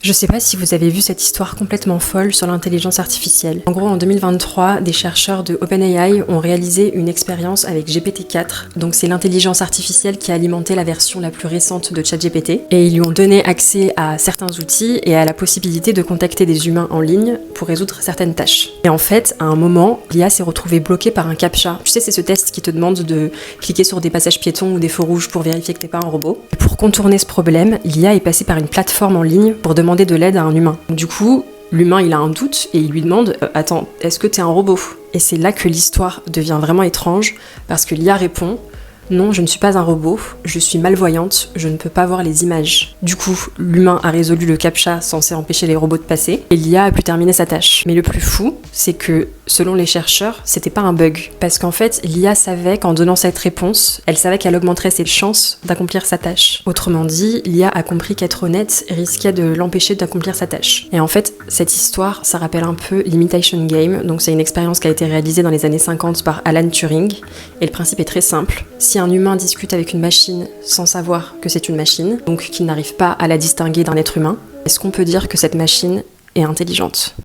Je sais pas si vous avez vu cette histoire complètement folle sur l'intelligence artificielle. En gros, en 2023, des chercheurs de OpenAI ont réalisé une expérience avec GPT-4. Donc c'est l'intelligence artificielle qui a alimenté la version la plus récente de ChatGPT. Et ils lui ont donné accès à certains outils et à la possibilité de contacter des humains en ligne pour résoudre certaines tâches. Et en fait, à un moment, l'IA s'est retrouvée bloquée par un captcha. Tu sais, c'est ce test qui te demande de cliquer sur des passages piétons ou des feux rouges pour vérifier que t'es pas un robot. Et pour contourner ce problème, l'IA est passée par une plateforme en ligne pour demander de l'aide à un humain. Du coup, l'humain il a un doute et il lui demande « Attends, est-ce que t'es un robot ?» Et c'est là que l'histoire devient vraiment étrange parce que l'IA répond « Non, je ne suis pas un robot, je suis malvoyante, je ne peux pas voir les images. » Du coup, l'humain a résolu le captcha censé empêcher les robots de passer et l'IA a pu terminer sa tâche. Mais le plus fou, c'est que selon les chercheurs, c'était pas un bug. Parce qu'en fait, l'IA savait qu'en donnant cette réponse, elle savait qu'elle augmenterait ses chances d'accomplir sa tâche. Autrement dit, l'IA a compris qu'être honnête risquait de l'empêcher d'accomplir sa tâche. Et en fait, cette histoire, ça rappelle un peu l'Imitation Game. Donc c'est une expérience qui a été réalisée dans les années 50 par Alan Turing. Et le principe est très simple. Si un humain discute avec une machine sans savoir que c'est une machine, donc qu'il n'arrive pas à la distinguer d'un être humain, est-ce qu'on peut dire que cette machine est intelligente ?